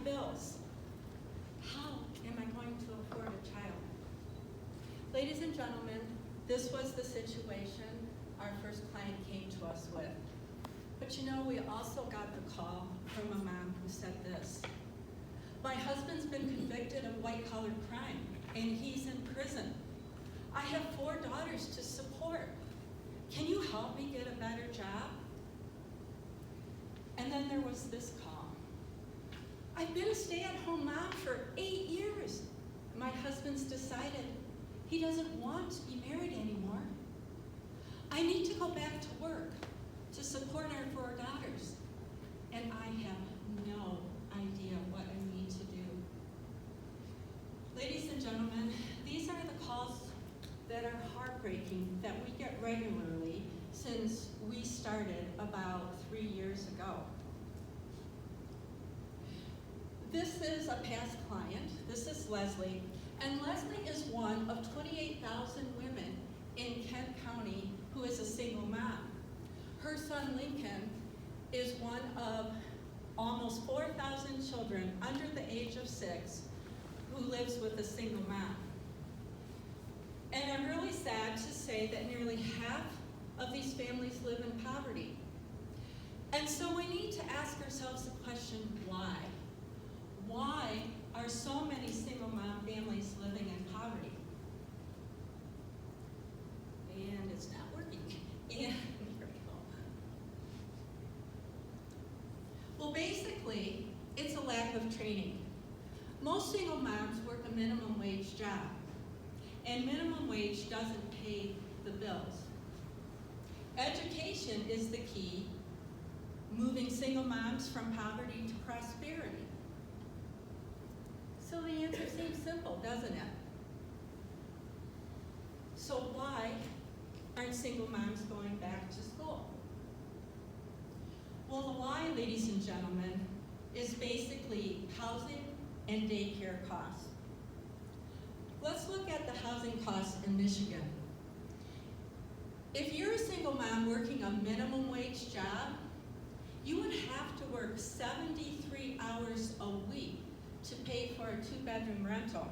bills. How am I going to afford a child? Ladies and gentlemen, this was the situation our first client came to us with. But you know, we also got the call from a mom who said this. My husband's been convicted of white-collar crime, and he's in prison. I have 4 daughters to support. Can you help me get a better job? And then there was this call. I've been a stay-at-home mom for 8 years. My husband's decided he doesn't want to be married anymore. I need to go back to work to support our 4 daughters, and I have no idea what I need to do. Ladies and gentlemen, these are the calls that are heartbreaking that we get regularly since we started about 3 years ago. This is a past client. This is Leslie, and Leslie is one of 28,000 women in Kent County who is a single mom. Her son Lincoln is one of almost 4,000 children under the age of 6 who lives with a single mom. And I'm really sad to say that nearly half of these families live in poverty. And so we need to ask ourselves the question, why? Why are so many single mom families living in poverty? And it's not working. And here we go. Well, basically, it's a lack of training. Most single moms work a minimum wage job, and minimum wage doesn't pay the bills. Education is the key, moving single moms from poverty to prosperity. So the answer seems simple, doesn't it? So why aren't single moms going back to school? Well, the why, ladies and gentlemen, is basically housing and daycare costs. Let's look at the housing costs in Michigan. If you're a single mom working a minimum wage job, you would have to work 73 hours a week to pay for a 2-bedroom rental.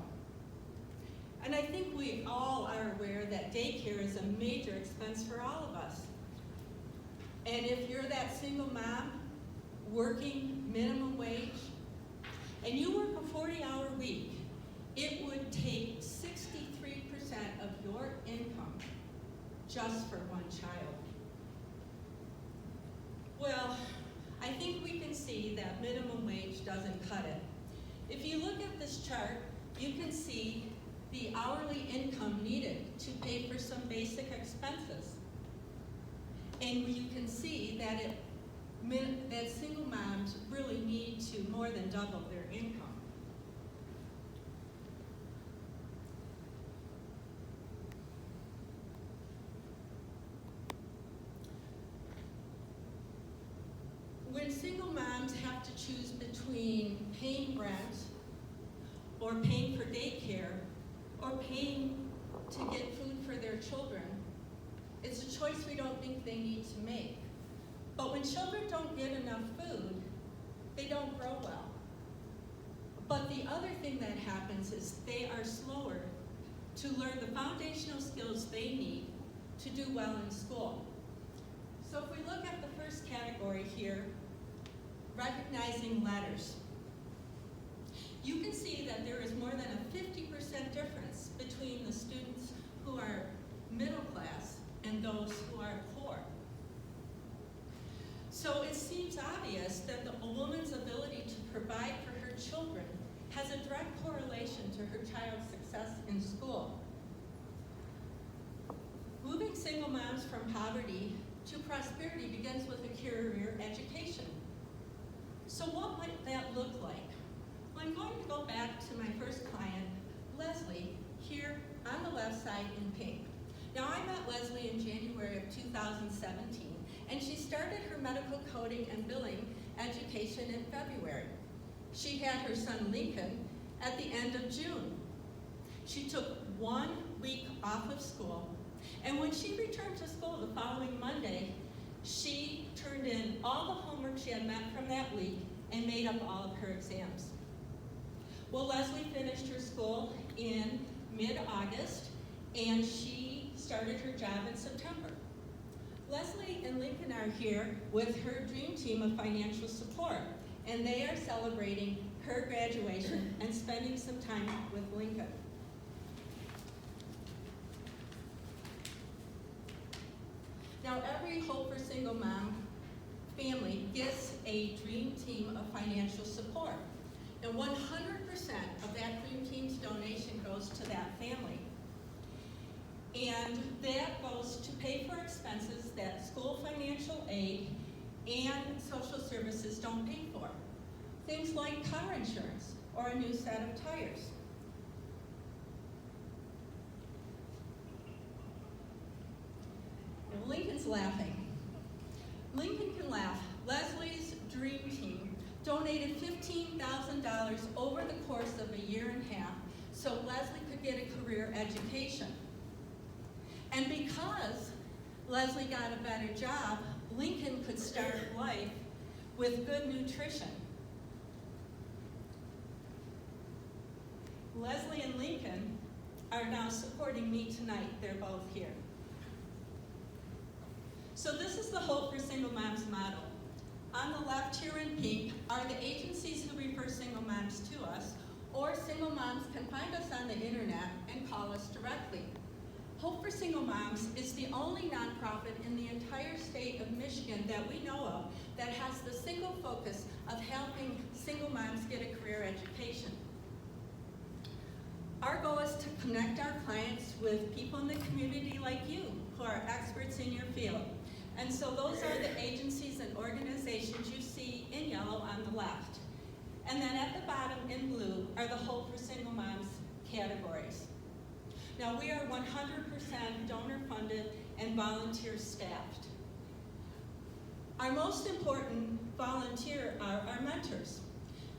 And I think we all are aware that daycare is a major expense for all of us. And if you're that single mom working minimum wage, and you work a 40-hour week, it would take 63% of your income just for one child. Well, I think we can see that minimum wage doesn't cut it. If you look at this chart, you can see the hourly income needed to pay for some basic expenses. And you can see that that single moms really need to more than double their income. When single moms have to choose between paying rent or paying for daycare or paying to get food for their children, it's a choice we don't think they need to make. But when children don't get enough food, they don't grow well. But the other thing that happens is they are slower to learn the foundational skills they need to do well in school. So if we look at the first category here, recognizing letters, you can see that there is more than a 50% difference between the students who are middle class and those who are poor. So it seems obvious that a woman's ability to provide for her children has a direct correlation to her child's success in school. Moving single moms from poverty to prosperity begins with a career education. So what might that look like? Well, I'm going to go back to my first client, Leslie, here on the left side in pink. Now, I met Leslie in January of 2017, and she started her medical coding and billing education in February. She had her son Lincoln at the end of June. She took 1 week off of school, and when she returned to school the following Monday, she turned in all the homework she had met from that week and made up all of her exams. Well, Leslie finished her school in mid-August, and she started her job in September. Leslie and Lincoln are here with her dream team of financial support, and they are celebrating her graduation and spending some time with Lincoln. Now, every Hope for Single Mom family gets a dream team of financial support, and 100% of that dream team's donation goes to that family. And that goes to pay for expenses that school financial aid and social services don't pay for. Things like car insurance or a new set of tires. Lincoln's laughing. Lincoln can laugh. Leslie's dream team donated $15,000 over the course of a year and a half so Leslie could get a career education. And because Leslie got a better job, Lincoln could start life with good nutrition. Leslie and Lincoln are now supporting me tonight. They're both here. So this is the Hope for Single Moms model. On the left here in pink are the agencies who refer single moms to us, or single moms can find us on the internet and call us directly. Hope for Single Moms is the only nonprofit in the entire state of Michigan that we know of that has the single focus of helping single moms get a career education. Our goal is to connect our clients with people in the community like you who are experts in your field. And so those are the agencies and organizations you see in yellow on the left. And then at the bottom in blue are the Hope for Single Moms categories. Now we are 100% donor funded and volunteer staffed. Our most important volunteer are our mentors.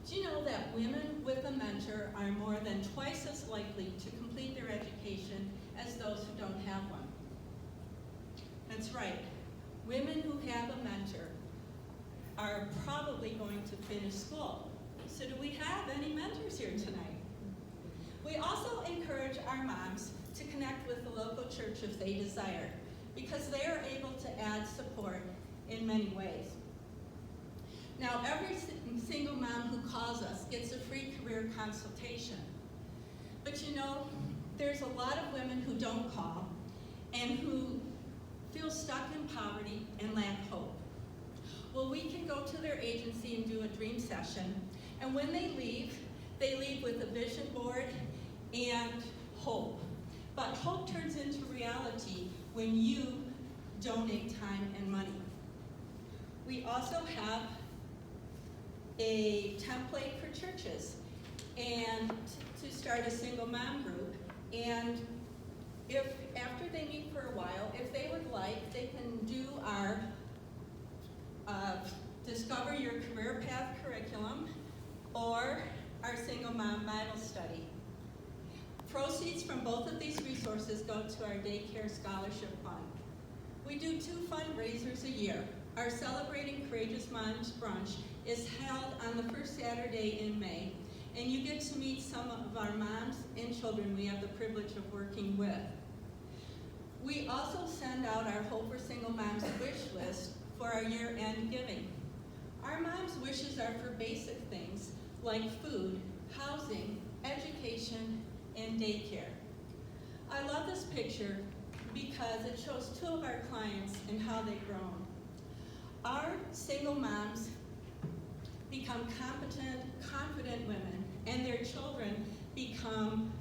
Do you know that women with a mentor are more than twice as likely to complete their education as those who don't have one? That's right. Women who have a mentor are probably going to finish school. So do we have any mentors here tonight? We also encourage our moms to connect with the local church if they desire, because they are able to add support in many ways. Now, every single mom who calls us gets a free career consultation. But you know, there's a lot of women who don't call and who feel stuck in poverty and lack hope. Well, we can go to their agency and do a dream session, and when they leave with a vision board and hope. But hope turns into reality when you donate time and money. We also have a template for churches and to start a single mom group. And if after they meet for a while, if they would like, they can do our Discover Your Career Path curriculum or our Single Mom Bible Study. Proceeds from both of these resources go to our Daycare Scholarship Fund. We do 2 fundraisers a year. Our Celebrating Courageous Moms Brunch is held on the first Saturday in May, and you get to meet some of our moms and children we have the privilege of working with. We also send out our Hope for Single Moms wish list for our year-end giving. Our moms' wishes are for basic things like food, housing, education, and daycare. I love this picture because it shows 2 of our clients and how they've grown. Our single moms become competent, confident women, and their children become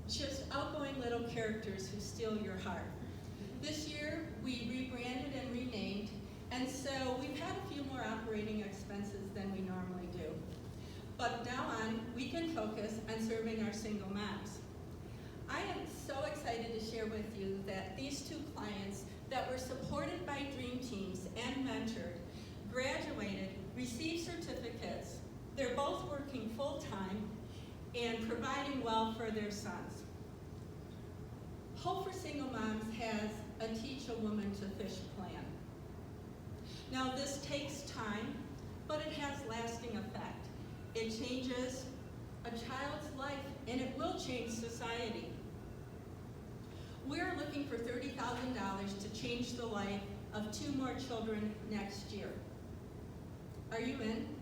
just outgoing little characters who steal your heart. This year, we rebranded and renamed, and so we've had a few more operating expenses than we normally do. But now on, we can focus on serving our single moms. I am so excited to share with you that these 2 clients that were supported by dream teams and mentored, graduated, received certificates. They're both working full-time and providing well for their sons. Hope for Single Moms has a Teach a Woman to Fish plan. Now this takes time, but it has lasting effect. It changes a child's life, and it will change society. We're looking for $30,000 to change the life of 2 more children next year. Are you in?